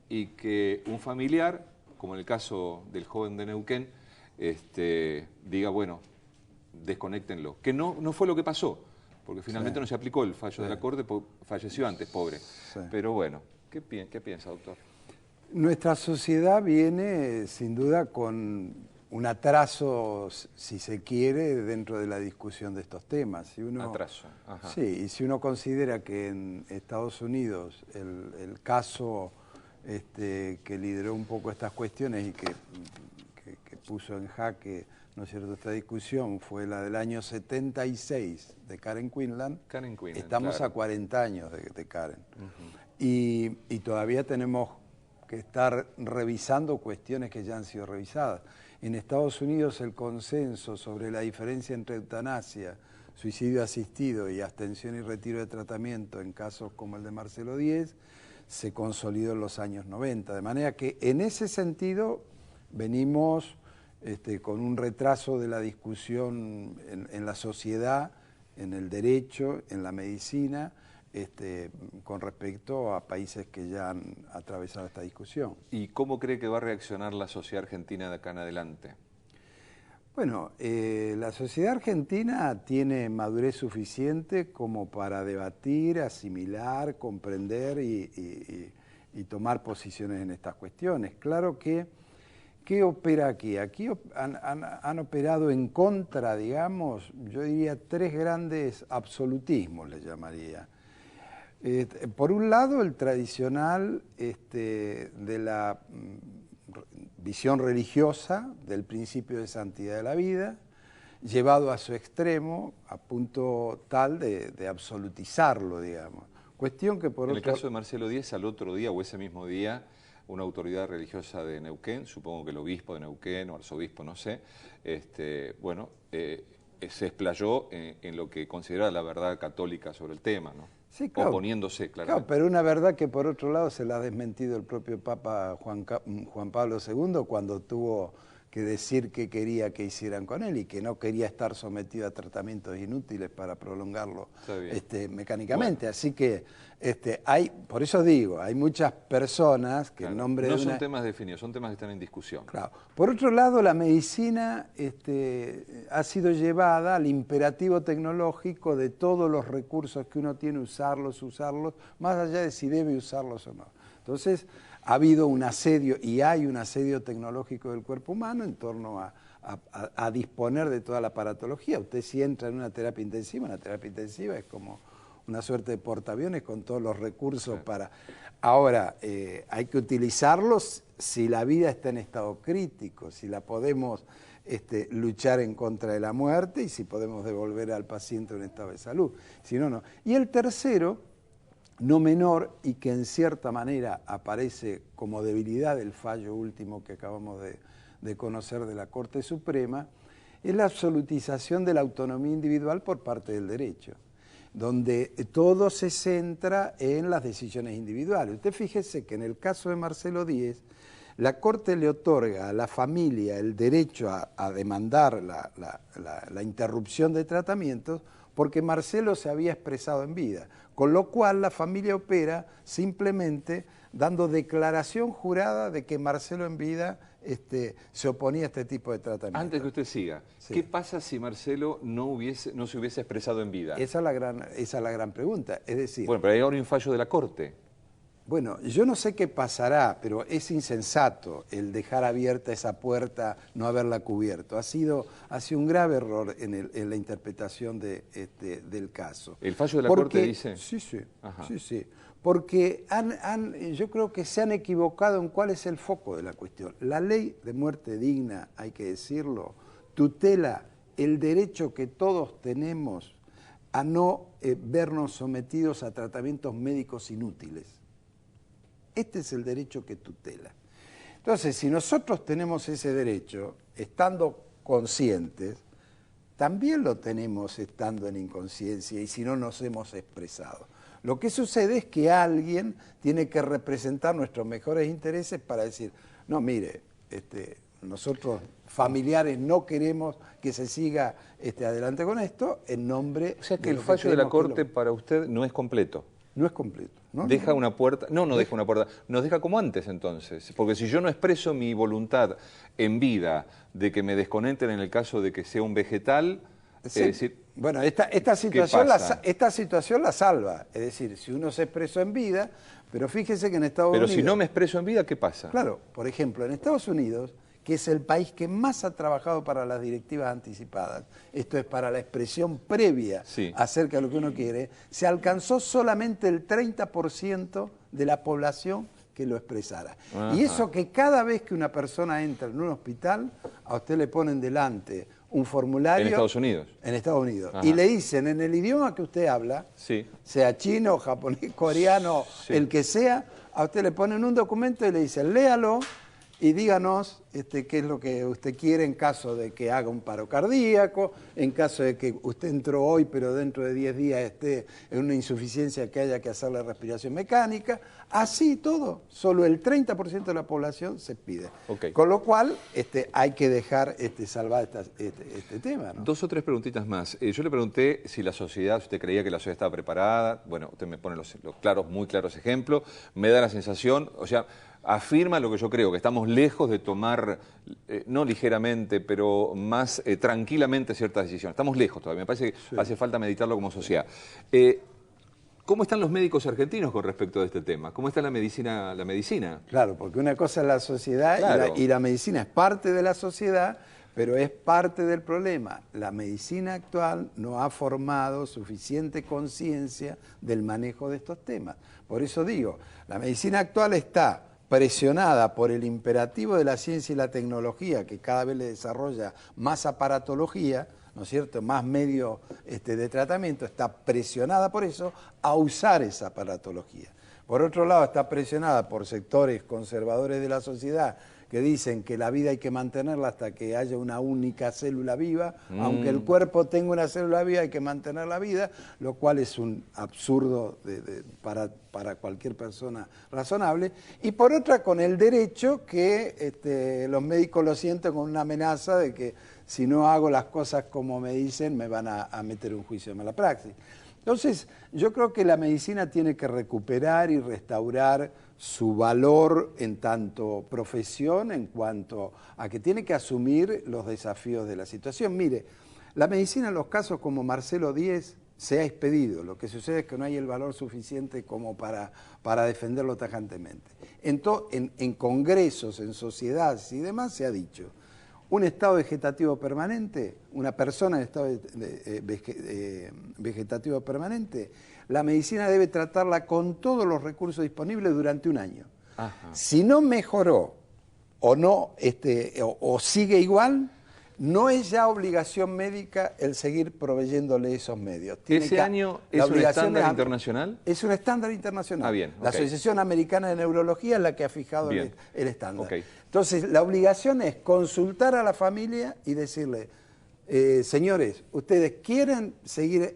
S2: y que un familiar, como en el caso del joven de Neuquén, diga, bueno, desconéctenlo. Que no fue lo que pasó, porque finalmente no se aplicó el fallo de la Corte, falleció antes, pobre.
S5: Sí.
S2: Pero bueno, ¿qué piensa, doctor?
S5: Nuestra sociedad viene, sin duda, con un atraso, si se quiere, dentro de la discusión de estos temas.
S2: Atraso. Ajá.
S5: Sí, y si uno considera que en Estados Unidos el caso que lideró un poco estas cuestiones y que puso en jaque, ¿no es cierto?, esta discusión fue la del año 76 de Karen Quinlan.
S2: Karen Quinlan,
S5: estamos
S2: claro.
S5: a 40 años de Karen. Y todavía tenemos que estar revisando cuestiones que ya han sido revisadas. En Estados Unidos el consenso sobre la diferencia entre eutanasia, suicidio asistido y abstención y retiro de tratamiento en casos como el de Marcelo Díez se consolidó en los años 90. De manera que en ese sentido venimos con un retraso de la discusión en la sociedad, en el derecho, en la medicina, con respecto a países que ya han atravesado esta discusión.
S2: ¿Y cómo cree que va a reaccionar la sociedad argentina de acá en adelante?
S5: Bueno, la sociedad argentina tiene madurez suficiente como para debatir, asimilar, comprender y tomar posiciones en estas cuestiones. Claro que, ¿qué opera aquí? Aquí han operado en contra, digamos, yo diría tres grandes absolutismos, le llamaría. Por un lado, el tradicional de la visión religiosa del principio de santidad de la vida, llevado a su extremo, a punto tal de absolutizarlo, digamos. Cuestión que por
S2: En el caso de Marcelo Díez, al otro día o ese mismo día, una autoridad religiosa de Neuquén, supongo que el obispo de Neuquén o arzobispo, no sé, se explayó en lo que considera la verdad católica sobre el tema, ¿no?
S5: Sí, claro.
S2: Oponiéndose, claramente.
S5: Claro, pero una verdad que por otro lado se la ha desmentido el propio Papa Juan Pablo II cuando tuvo que decir qué quería que hicieran con él y que no quería estar sometido a tratamientos inútiles para prolongarlo mecánicamente. Bueno. Así que por eso digo, hay muchas personas que en nombre de
S2: no son temas definidos, son temas que están en discusión.
S5: Claro. Por otro lado, la medicina ha sido llevada al imperativo tecnológico de todos los recursos que uno tiene, usarlos, más allá de si debe usarlos o no. Entonces, ha habido un asedio y hay un asedio tecnológico del cuerpo humano en torno a disponer de toda la aparatología. Usted si entra en una terapia intensiva es como una suerte de portaaviones con todos los recursos para... Ahora, hay que utilizarlos si la vida está en estado crítico, si la podemos luchar en contra de la muerte y si podemos devolver al paciente a un estado de salud. Si no, no. Y el tercero no menor y que en cierta manera aparece como debilidad del fallo último que acabamos de conocer de la Corte Suprema, es la absolutización de la autonomía individual por parte del derecho, donde todo se centra en las decisiones individuales. Usted fíjese que en el caso de Marcelo Díez, la Corte le otorga a la familia el derecho a demandar la interrupción de tratamientos porque Marcelo se había expresado en vida, con lo cual la familia opera simplemente dando declaración jurada de que Marcelo en vida se oponía a este tipo de tratamiento.
S2: Antes que usted siga,
S5: Sí.
S2: ¿qué pasa si Marcelo no se hubiese expresado en vida?
S5: Esa es la gran pregunta. Es decir,
S2: Bueno, pero hay ahora un fallo de la Corte.
S5: bueno, yo no sé qué pasará, pero es insensato el dejar abierta esa puerta, no haberla cubierto. Ha sido un grave error en la interpretación del caso.
S2: ¿El fallo de la Corte dice?
S5: Sí, sí,
S2: Ajá.
S5: sí, sí. Porque yo creo que se han equivocado en cuál es el foco de la cuestión. La ley de muerte digna, hay que decirlo, tutela el derecho que todos tenemos a no vernos sometidos a tratamientos médicos inútiles. Este es el derecho que tutela. Entonces, si nosotros tenemos ese derecho, estando conscientes, también lo tenemos estando en inconsciencia y si no nos hemos expresado. Lo que sucede es que alguien tiene que representar nuestros mejores intereses para decir, no, mire, nosotros familiares no queremos que se siga adelante con esto en nombre...
S2: O sea que
S5: de
S2: el
S5: lo
S2: fallo de la
S5: creemos que
S2: Corte para usted no es completo.
S5: no es completo, ¿no?
S2: Deja una puerta, no deja una puerta, nos deja como antes entonces, porque si yo no expreso mi voluntad en vida de que me desconecten en el caso de que sea un vegetal,
S5: Sí.
S2: es decir,
S5: Bueno, esta situación
S2: pasa?
S5: esta situación la salva, es decir, si uno se expresó en vida, pero fíjese que en Estados
S2: pero
S5: Unidos...
S2: si no me expreso en vida, ¿qué pasa?
S5: Claro, por ejemplo, en Estados Unidos, que es el país que más ha trabajado para las directivas anticipadas, esto es para la expresión previa
S2: Sí.
S5: acerca de lo que uno quiere, se alcanzó solamente el 30% de la población que lo expresara.
S2: Ajá.
S5: Y eso que cada vez que una persona entra en un hospital, a usted le ponen delante un formulario...
S2: En Estados Unidos.
S5: En Estados Unidos.
S2: Ajá.
S5: Y le dicen, en el idioma que usted habla,
S2: Sí.
S5: sea chino, japonés, coreano,
S2: Sí.
S5: el que sea, a usted le ponen un documento y le dicen, léalo y díganos qué es lo que usted quiere en caso de que haga un paro cardíaco, en caso de que usted entró hoy pero dentro de 10 días esté en una insuficiencia que haya que hacerle respiración mecánica. Así todo, solo el 30% de la población se pide.
S2: Ok.
S5: Con lo cual hay que dejar salvar este tema, ¿no?
S2: Dos o tres preguntitas más. Yo le pregunté si la sociedad, si usted creía que la sociedad estaba preparada. Bueno, usted me pone los muy claros ejemplos. Me da la sensación, o sea, afirma lo que yo creo, que estamos lejos de tomar, no ligeramente, pero más tranquilamente ciertas decisiones. Estamos lejos todavía. Me parece que hace falta meditarlo como sociedad. ¿Cómo están los médicos argentinos con respecto a este tema? ¿Cómo está la medicina?
S5: Claro, porque una cosa es la sociedad
S2: Claro.
S5: y la medicina es parte de la sociedad, pero es parte del problema. La medicina actual no ha formado suficiente conciencia del manejo de estos temas. Por eso digo, la medicina actual está presionada por el imperativo de la ciencia y la tecnología, que cada vez le desarrolla más aparatología, ¿no es cierto?, más medios de tratamiento, está presionada por eso a usar esa aparatología. Por otro lado, está presionada por sectores conservadores de la sociedad que dicen que la vida hay que mantenerla hasta que haya una única célula viva, aunque el cuerpo tenga una célula viva hay que mantener la vida, lo cual es un absurdo para cualquier persona razonable. Y por otra, con el derecho que los médicos lo sienten con una amenaza de que si no hago las cosas como me dicen me van a meter un juicio de mala praxis. Entonces, yo creo que la medicina tiene que recuperar y restaurar su valor en tanto profesión, en cuanto a que tiene que asumir los desafíos de la situación. Mire, la medicina en los casos como Marcelo Díez se ha expedido, lo que sucede es que no hay el valor suficiente como para defenderlo tajantemente. En congresos, en sociedades y demás se ha dicho, un estado vegetativo permanente, una persona en estado vegetativo permanente, la medicina debe tratarla con todos los recursos disponibles durante un año.
S2: Ajá.
S5: Si no mejoró o no o sigue igual, no es ya obligación médica el seguir proveyéndole esos medios.
S2: ¿Ese año es un estándar internacional?
S5: Es un estándar internacional.
S2: Ah, bien,
S5: La Asociación Americana de Neurología es la que ha fijado el estándar.
S2: Okay.
S5: Entonces, la obligación es consultar a la familia y decirle, señores, ¿ustedes quieren seguir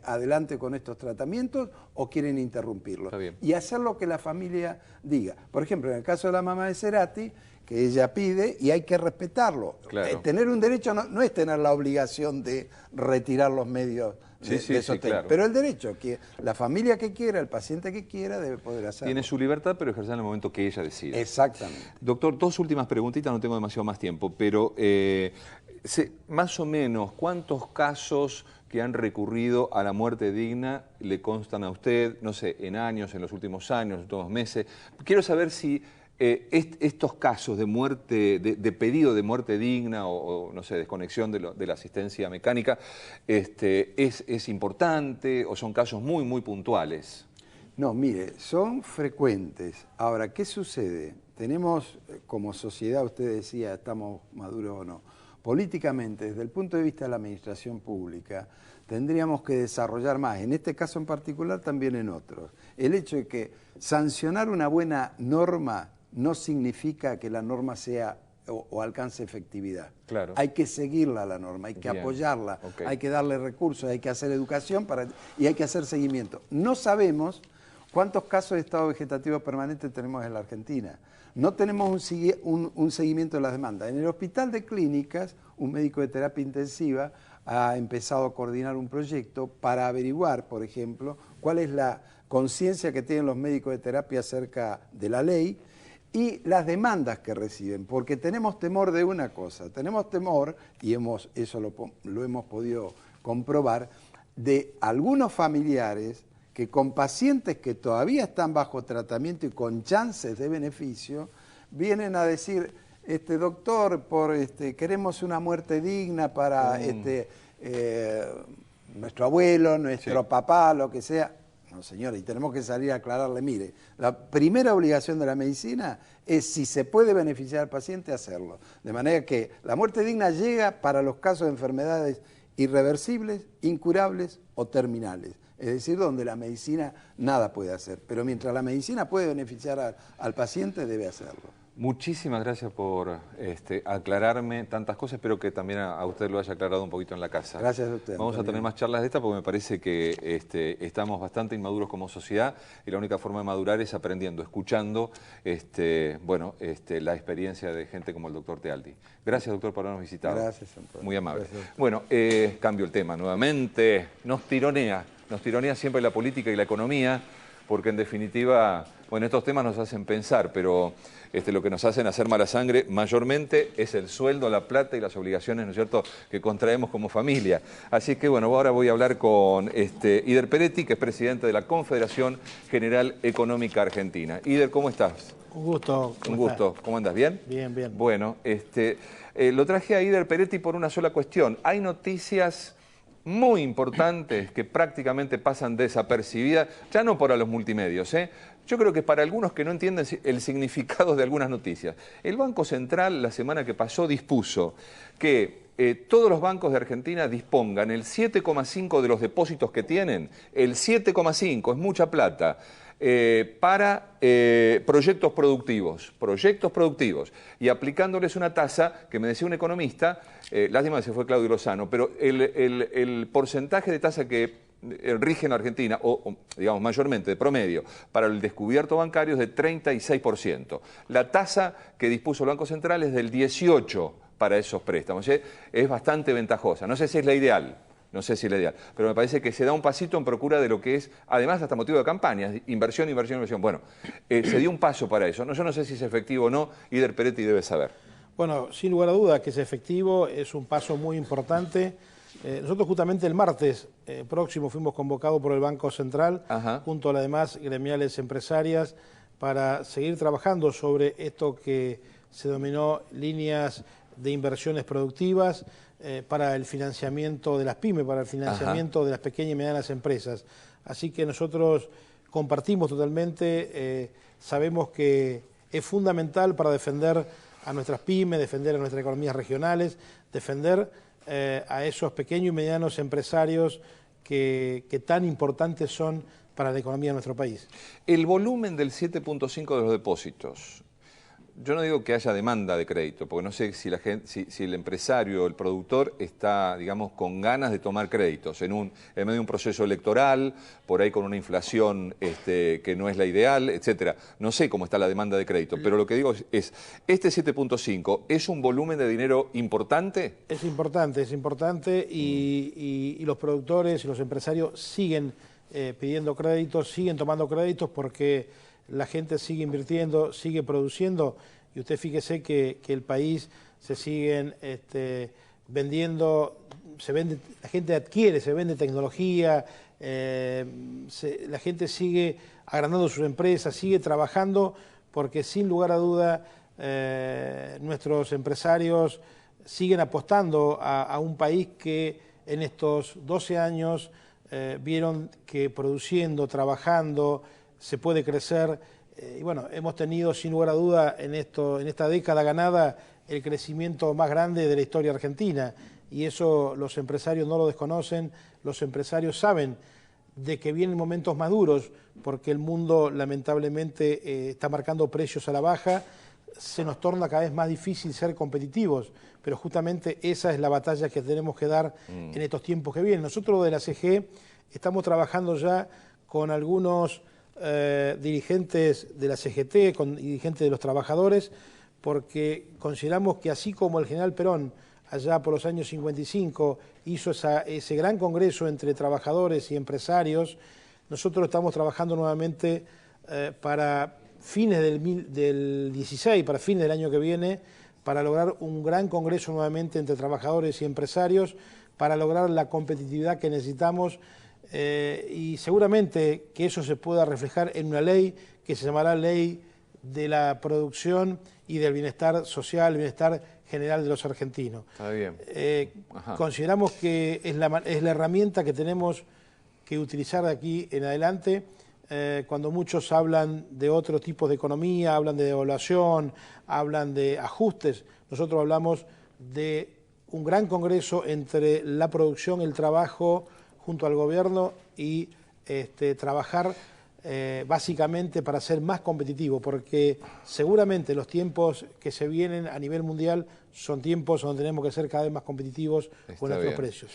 S5: adelante con estos tratamientos o quieren interrumpirlos? Y hacer lo que la familia diga. Por ejemplo, en el caso de la mamá de Cerati, que ella pide y hay que respetarlo.
S2: Claro.
S5: Tener un derecho no es tener la obligación de retirar los medios de esos temas,
S2: claro.
S5: pero el derecho, que la familia que quiera, el paciente que quiera, debe poder hacerlo.
S2: Tiene su libertad, pero ejercer en el momento que ella decida.
S5: Exactamente.
S2: Doctor, dos últimas preguntitas, no tengo demasiado más tiempo, pero más o menos, ¿cuántos casos que han recurrido a la muerte digna le constan a usted, no sé, en años, en los últimos años, en los últimos meses? Quiero saber si estos casos de muerte, de pedido de muerte digna o no sé, desconexión de la asistencia mecánica, es importante o son casos muy, muy puntuales.
S5: No, mire, son frecuentes. Ahora, ¿qué sucede? Tenemos, como sociedad, usted decía, estamos maduros o no. Políticamente, desde el punto de vista de la administración pública, tendríamos que desarrollar más, en este caso en particular, también en otros. El hecho de que sancionar una buena norma no significa que la norma sea o alcance efectividad.
S2: Claro.
S5: Hay que seguirla la norma, hay que apoyarla, hay que darle recursos, hay que hacer educación y hay que hacer seguimiento. No sabemos cuántos casos de estado vegetativo permanente tenemos en la Argentina. No tenemos un seguimiento de las demandas. En el Hospital de Clínicas, un médico de terapia intensiva ha empezado a coordinar un proyecto para averiguar, por ejemplo, cuál es la conciencia que tienen los médicos de terapia acerca de la ley y las demandas que reciben, porque tenemos temor de una cosa, tenemos temor, y eso lo hemos podido comprobar, de algunos familiares que con pacientes que todavía están bajo tratamiento y con chances de beneficio, vienen a decir, doctor, queremos una muerte digna para nuestro abuelo, nuestro papá, lo que sea. No, señora, y tenemos que salir a aclararle, mire, la primera obligación de la medicina es, si se puede beneficiar al paciente, hacerlo. De manera que la muerte digna llega para los casos de enfermedades irreversibles, incurables o terminales. Es decir, donde la medicina nada puede hacer. Pero mientras la medicina puede beneficiar al paciente, debe hacerlo. Muchísimas gracias por aclararme tantas cosas. Espero que también a usted lo haya aclarado un poquito en la casa. Gracias a usted. Vamos a tener más charlas de estas porque me parece que estamos bastante inmaduros como sociedad y la única forma de madurar es aprendiendo, escuchando la experiencia de gente como el doctor Tealdi. Gracias, doctor, por habernos visitado. Gracias, Antonio. Muy amable. Gracias. Bueno, cambio el tema nuevamente. Nos tironea siempre la política y la economía, porque en definitiva, bueno, estos temas nos hacen pensar, pero lo que nos hacen hacer mala sangre mayormente es el sueldo, la plata y las obligaciones, ¿no es cierto?, que contraemos como familia. Así que, bueno, ahora voy a hablar con Ider Peretti, que es presidente de la Confederación General Económica Argentina. Ider, ¿cómo estás?
S6: Un gusto.
S2: Un gusto. ¿Cómo andas? ¿Bien?
S6: Bien, bien.
S2: Bueno, lo traje a Ider Peretti por una sola cuestión. Hay noticias muy importantes que prácticamente pasan desapercibidas, ya no para los multimedios, yo creo que para algunos que no entienden el significado de algunas noticias. El Banco Central la semana que pasó dispuso que todos los bancos de Argentina dispongan el 7,5% de los depósitos que tienen, el 7,5%, es mucha plata, para proyectos productivos, y aplicándoles una tasa que me decía un economista, lástima que se fue Claudio Lozano, pero el porcentaje de tasa que rige en la Argentina, o digamos mayormente de promedio, para el descubierto bancario es de 36%. La tasa que dispuso el Banco Central es del 18% para esos préstamos. Es bastante ventajosa, no sé si es la ideal. Pero me parece que se da un pasito en procura de lo que es, además hasta motivo de campaña, inversión. Bueno, se dio un paso para eso. Yo no sé si es efectivo o no, Ider Peretti debe saber.
S6: Bueno, sin lugar a dudas que es efectivo, es un paso muy importante. Nosotros justamente el martes próximo fuimos convocados por el Banco Central, junto a las demás gremiales empresarias, para seguir trabajando sobre esto que se denominó líneas de inversiones productivas, para el financiamiento de las pymes, para el financiamiento de las pequeñas y medianas empresas. Así que nosotros compartimos totalmente, sabemos que es fundamental para defender a nuestras pymes, defender a nuestras economías regionales, defender a esos pequeños y medianos empresarios que tan importantes son para la economía de nuestro país.
S2: El volumen del 7.5 de los depósitos. Yo no digo que haya demanda de crédito, porque no sé si si el empresario o el productor está, digamos, con ganas de tomar créditos en medio de un proceso electoral, por ahí con una inflación que no es la ideal, etcétera. No sé cómo está la demanda de crédito, pero lo que digo es ¿este 7.5 es un volumen de dinero importante?
S6: Es importante y los productores y los empresarios siguen pidiendo créditos, siguen tomando créditos porque la gente sigue invirtiendo, sigue produciendo, y usted fíjese que el país se siguen vendiendo, la gente adquiere, se vende tecnología, la gente sigue agrandando sus empresas, sigue trabajando, porque sin lugar a duda nuestros empresarios siguen apostando a un país que en estos 12 años vieron que produciendo, trabajando, se puede crecer, y bueno, hemos tenido sin lugar a duda en esta década ganada el crecimiento más grande de la historia argentina, y eso los empresarios no lo desconocen, los empresarios saben de que vienen momentos más duros, porque el mundo lamentablemente está marcando precios a la baja, se nos torna cada vez más difícil ser competitivos, pero justamente esa es la batalla que tenemos que dar en estos tiempos que vienen. Nosotros de la CGE estamos trabajando ya con algunos dirigentes de la CGT, con dirigentes de los trabajadores, porque consideramos que así como el general Perón, allá por los años 55, hizo ese gran congreso entre trabajadores y empresarios, nosotros estamos trabajando nuevamente para fines del 16, para fines del año que viene, para lograr un gran congreso nuevamente entre trabajadores y empresarios, para lograr la competitividad que necesitamos, y seguramente que eso se pueda reflejar en una ley que se llamará Ley de la Producción y del Bienestar Social, Bienestar General de los Argentinos.
S2: Está bien.
S6: Consideramos que es la herramienta que tenemos que utilizar de aquí en adelante, cuando muchos hablan de otros tipos de economía, hablan de devaluación, hablan de ajustes. Nosotros hablamos de un gran congreso entre la producción, el trabajo, junto al gobierno, y trabajar básicamente para ser más competitivo, porque seguramente los tiempos que se vienen a nivel mundial son tiempos donde tenemos que ser cada vez más competitivos con nuestros precios.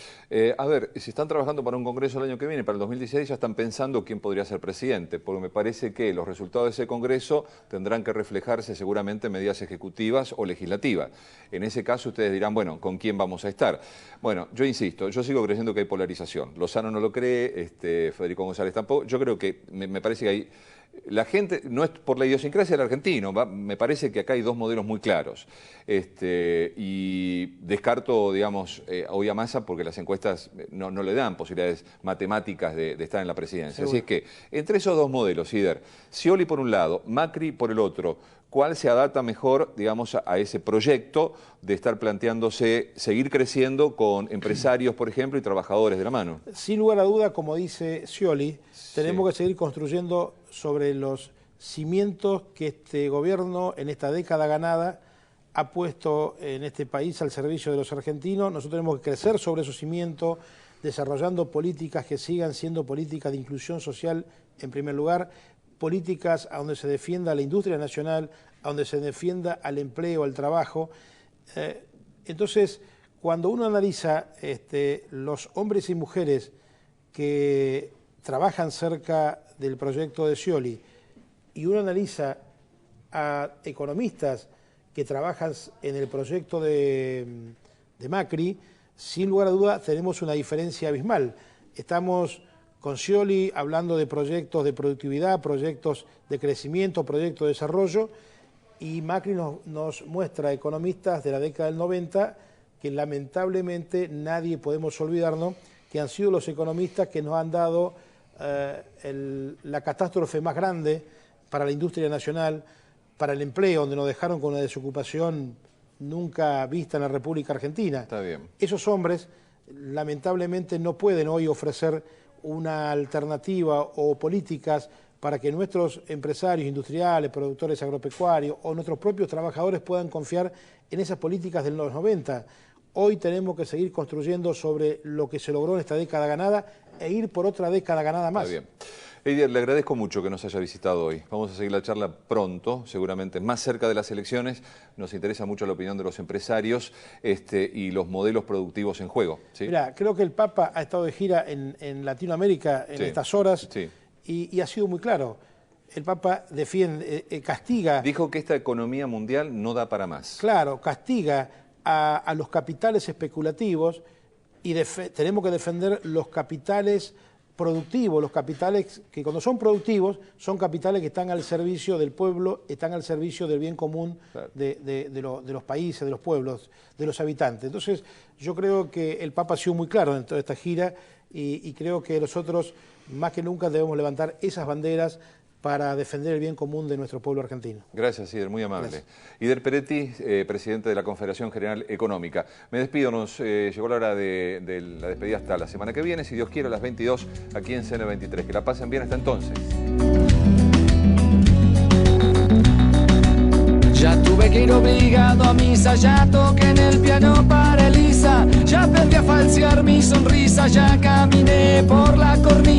S2: A ver, si están trabajando para un congreso el año que viene, para el 2016, ya están pensando quién podría ser presidente, porque me parece que los resultados de ese congreso tendrán que reflejarse seguramente en medidas ejecutivas o legislativas. En ese caso ustedes dirán, bueno, ¿con quién vamos a estar? Bueno, yo insisto, yo sigo creyendo que hay polarización. Lozano no lo cree, Federico González tampoco. Yo creo que me parece que hay... La gente, no es por la idiosincrasia del argentino, me parece que acá hay dos modelos muy claros. Y descarto, digamos, hoy a Massa porque las encuestas no le dan posibilidades matemáticas de estar en la presidencia.
S6: Seguro.
S2: Así es que, entre esos dos modelos, Ider, Scioli por un lado, Macri por el otro, ¿cuál se adapta mejor, digamos, a ese proyecto de estar planteándose seguir creciendo con empresarios, por ejemplo, y trabajadores de la mano?
S6: Sin lugar a duda, como dice Scioli, tenemos que seguir construyendo sobre los cimientos que este gobierno, en esta década ganada, ha puesto en este país al servicio de los argentinos. Nosotros tenemos que crecer sobre esos cimientos, desarrollando políticas que sigan siendo políticas de inclusión social, en primer lugar, políticas a donde se defienda la industria nacional, a donde se defienda al empleo, al trabajo. Entonces, cuando uno analiza los hombres y mujeres que trabajan cerca del proyecto de Scioli, y uno analiza a economistas que trabajan en el proyecto de Macri, sin lugar a duda tenemos una diferencia abismal. Estamos con Scioli hablando de proyectos de productividad, proyectos de crecimiento, proyectos de desarrollo, y Macri nos muestra economistas de la década del 90 que lamentablemente nadie podemos olvidarnos que han sido los economistas que nos han dado la catástrofe más grande para la industria nacional, para el empleo, donde nos dejaron con una desocupación nunca vista en la República Argentina.
S2: Está bien.
S6: Esos hombres lamentablemente no pueden hoy ofrecer una alternativa o políticas para que nuestros empresarios industriales, productores agropecuarios o nuestros propios trabajadores puedan confiar en esas políticas de los 90. Hoy tenemos que seguir construyendo sobre lo que se logró en esta década ganada e ir por otra década ganada más.
S2: Muy bien. Eider, le agradezco mucho que nos haya visitado hoy. Vamos a seguir la charla pronto, seguramente más cerca de las elecciones. Nos interesa mucho la opinión de los empresarios y los modelos productivos en juego, ¿sí?
S6: Mirá, creo que el Papa ha estado de gira en Latinoamérica en estas horas y ha sido muy claro. El Papa defiende, castiga...
S2: Dijo que esta economía mundial no da para más.
S6: Claro, castiga a los capitales especulativos y tenemos que defender los capitales productivos, los capitales que cuando son productivos son capitales que están al servicio del pueblo, están al servicio del bien común de los países, de los pueblos, de los habitantes. Entonces yo creo que el Papa ha sido muy claro en toda esta gira y creo que nosotros más que nunca debemos levantar esas banderas para defender el bien común de nuestro pueblo argentino.
S2: Gracias, Eider, muy amable.
S6: Gracias.
S2: Eider Peretti, presidente de la Confederación General Económica. Me despido, llegó la hora de la despedida hasta la semana que viene, si Dios quiere, a las 22, aquí en CN23. Que la pasen bien hasta entonces.
S1: Ya tuve que ir obligado a misa, ya toqué en el piano para Elisa, ya aprendí a falsear mi sonrisa, ya caminé por la cornisa.